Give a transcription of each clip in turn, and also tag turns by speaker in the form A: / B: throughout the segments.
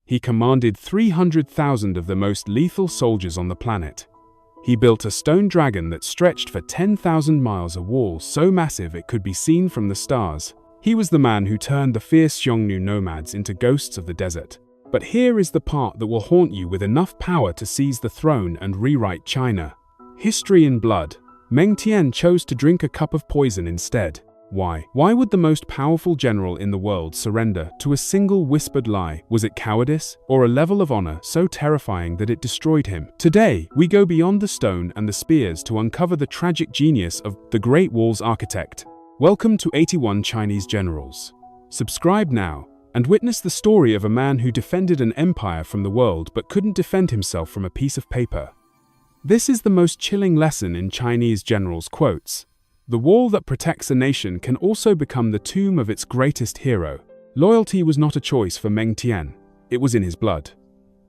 A: He commanded 300,000 of the most lethal soldiers on the planet. He built a stone dragon that stretched for 10,000 miles, a wall so massive it could be seen from the stars. He was the man who turned the fierce Xiongnu nomads into ghosts of the desert. But here is the part that will haunt you with enough power to seize the throne and rewrite China. History in blood. Meng Tian chose to drink a cup of poison instead. Why? Why would the most powerful general in the world surrender to a single whispered lie? Was it cowardice or a level of honor so terrifying that it destroyed him? Today, we go beyond the stone and the spears to uncover the tragic genius of the Great Wall's architect. Welcome to 81 Chinese Generals. Subscribe now and witness the story of a man who defended an empire from the world but couldn't defend himself from a piece of paper. This is the most chilling lesson in Chinese generals' quotes. The wall that protects a nation can also become the tomb of its greatest hero. Loyalty was not a choice for Meng Tian. It was in his blood.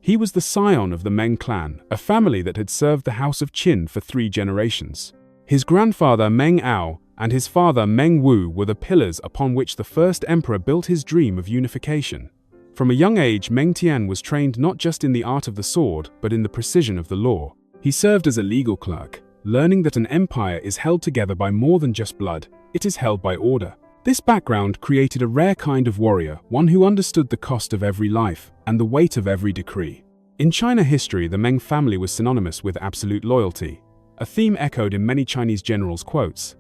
A: He was the scion of the Meng clan, a family that had served the House of Qin for 3 generations. His grandfather Meng Ao and his father Meng Wu were the pillars upon which the first emperor built his dream of unification. From a young age, Meng Tian was trained not just in the art of the sword, but in the precision of the law. He served as a legal clerk, learning that an empire is held together by more than just blood, it is held by order. This background created a rare kind of warrior, one who understood the cost of every life and the weight of every decree. In China history, the Meng family was synonymous with absolute loyalty, a theme echoed in many Chinese generals' quotes.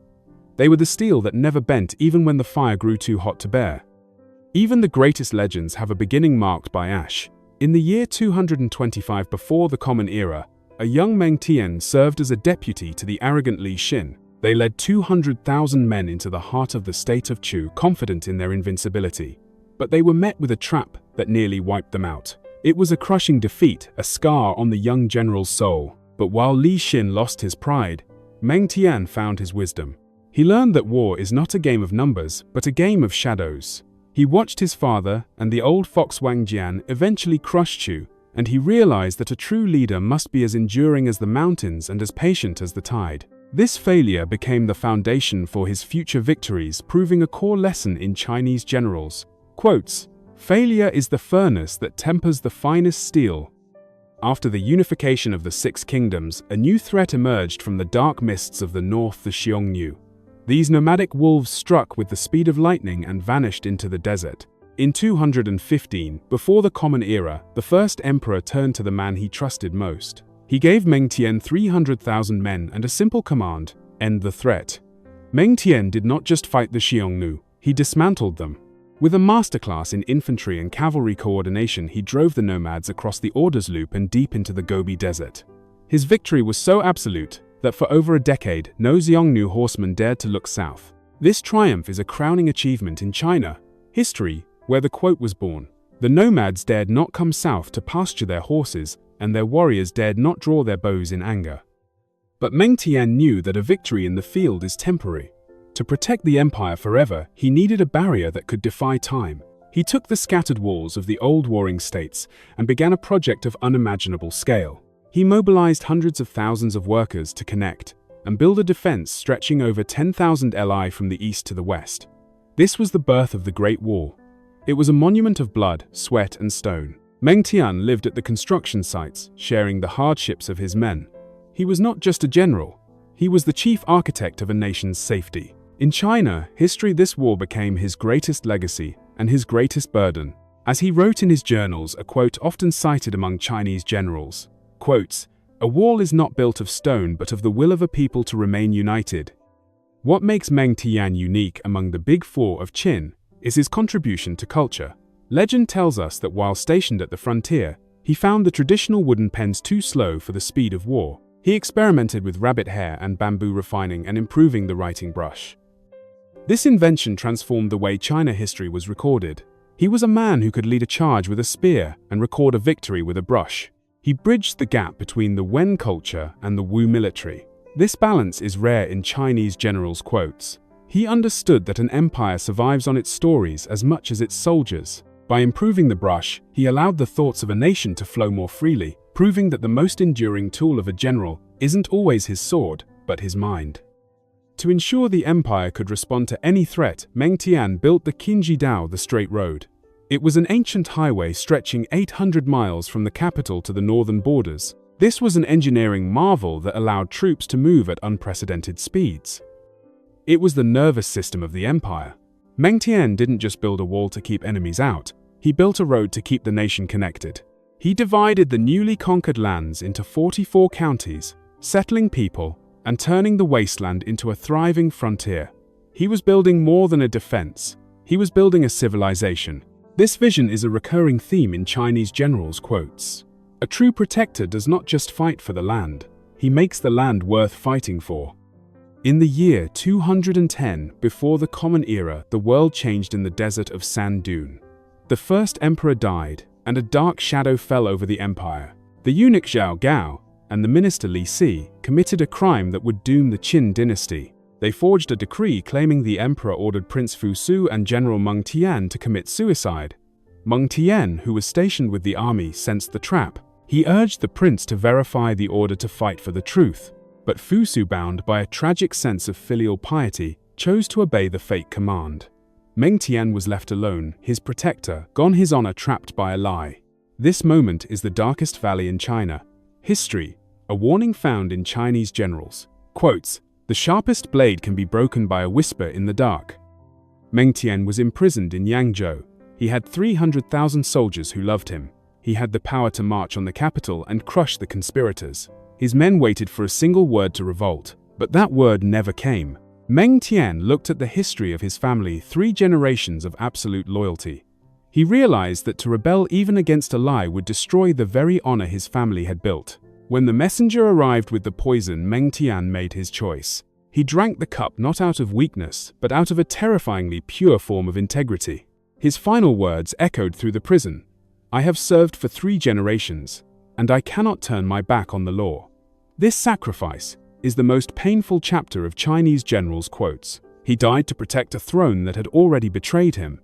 A: They were the steel that never bent even when the fire grew too hot to bear. Even the greatest legends have a beginning marked by ash. In the year 225 before the Common Era, a young Meng Tian served as a deputy to the arrogant Li Xin. They led 200,000 men into the heart of the state of Chu, confident in their invincibility. But they were met with a trap that nearly wiped them out. It was a crushing defeat, a scar on the young general's soul. But while Li Xin lost his pride, Meng Tian found his wisdom. He learned that war is not a game of numbers, but a game of shadows. He watched his father and the old fox Wang Jian eventually crush Chu, and he realized that a true leader must be as enduring as the mountains and as patient as the tide. This failure became the foundation for his future victories, proving a core lesson in Chinese generals. Quotes, "Failure is the furnace that tempers the finest steel." After the unification of the 6 kingdoms, a new threat emerged from the dark mists of the north, the Xiongnu. These nomadic wolves struck with the speed of lightning and vanished into the desert. In 215, before the Common Era, the first emperor turned to the man he trusted most. He gave Meng Tian 300,000 men and a simple command: end the threat. Meng Tian did not just fight the Xiongnu, he dismantled them. With a masterclass in infantry and cavalry coordination, he drove the nomads across the Orders Loop and deep into the Gobi Desert. His victory was so absolute that for over a decade, no Xiongnu horseman dared to look south. This triumph is a crowning achievement in China history, where the quote was born. The nomads dared not come south to pasture their horses, and their warriors dared not draw their bows in anger. But Meng Tian knew that a victory in the field is temporary. To protect the empire forever, he needed a barrier that could defy time. He took the scattered walls of the old warring states and began a project of unimaginable scale. He mobilized hundreds of thousands of workers to connect and build a defense stretching over 10,000 li from the east to the west. This was the birth of the Great Wall. It was a monument of blood, sweat, and stone. Meng Tian lived at the construction sites, sharing the hardships of his men. He was not just a general, he was the chief architect of a nation's safety. In China history, this war became his greatest legacy and his greatest burden. As he wrote in his journals, a quote often cited among Chinese generals, quotes, "A wall is not built of stone but of the will of a people to remain united." What makes Meng Tian unique among the Big Four of Qin is his contribution to culture. Legend tells us that while stationed at the frontier, he found the traditional wooden pens too slow for the speed of war. He experimented with rabbit hair and bamboo, refining and improving the writing brush. This invention transformed the way China history was recorded. He was a man who could lead a charge with a spear and record a victory with a brush. He bridged the gap between the Wen culture and the Wu military. This balance is rare in Chinese generals' quotes. He understood that an empire survives on its stories as much as its soldiers. By improving the brush, he allowed the thoughts of a nation to flow more freely, proving that the most enduring tool of a general isn't always his sword, but his mind. To ensure the empire could respond to any threat, Meng Tian built the Qinji Dao, the straight road. It was an ancient highway stretching 800 miles from the capital to the northern borders. This was an engineering marvel that allowed troops to move at unprecedented speeds. It was the nervous system of the empire. Meng Tian didn't just build a wall to keep enemies out, he built a road to keep the nation connected. He divided the newly conquered lands into 44 counties, settling people and turning the wasteland into a thriving frontier. He was building more than a defense, he was building a civilization. This vision is a recurring theme in Chinese generals' quotes. A true protector does not just fight for the land, he makes the land worth fighting for. In the year 210 before the Common Era, the world changed in the desert of Sand Dune. The first emperor died, and a dark shadow fell over the empire. The eunuch Zhao Gao and the minister Li Si committed a crime that would doom the Qin dynasty. They forged a decree claiming the emperor ordered Prince Fu Su and General Meng Tian to commit suicide. Meng Tian, who was stationed with the army, sensed the trap. He urged the prince to verify the order to fight for the truth. But Fu Su, bound by a tragic sense of filial piety, chose to obey the fake command. Meng Tian was left alone, his protector, gone, his honor trapped by a lie. This moment is the darkest valley in China. History, a warning found in Chinese generals. Quotes, "The sharpest blade can be broken by a whisper in the dark." Meng Tian was imprisoned in Yangzhou. He had 300,000 soldiers who loved him. He had the power to march on the capital and crush the conspirators. His men waited for a single word to revolt, but that word never came. Meng Tian looked at the history of his family, 3 generations of absolute loyalty. He realized that to rebel even against a lie would destroy the very honor his family had built. When the messenger arrived with the poison, Meng Tian made his choice. He drank the cup not out of weakness, but out of a terrifyingly pure form of integrity. His final words echoed through the prison. "I have served for 3 generations, and I cannot turn my back on the law." This sacrifice is the most painful chapter of Chinese generals' quotes. He died to protect a throne that had already betrayed him.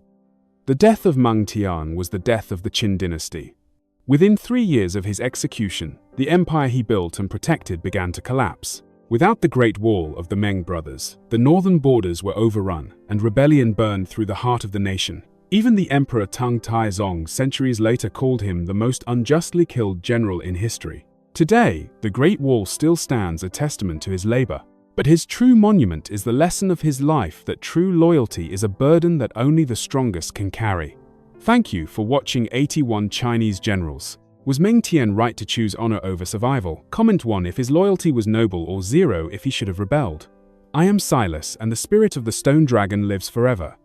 A: The death of Meng Tian was the death of the Qin dynasty. Within 3 years of his execution, the empire he built and protected began to collapse. Without the Great Wall of the Meng brothers, the northern borders were overrun, and rebellion burned through the heart of the nation. Even the Emperor Tang Taizong centuries later called him the most unjustly killed general in history. Today, the Great Wall still stands, a testament to his labor. But his true monument is the lesson of his life that true loyalty is a burden that only the strongest can carry. Thank you for watching 81 Chinese Generals. Was Meng Tian right to choose honor over survival? Comment 1 if his loyalty was noble, or 0 if he should have rebelled. I am Silas, and the spirit of the Stone Dragon lives forever.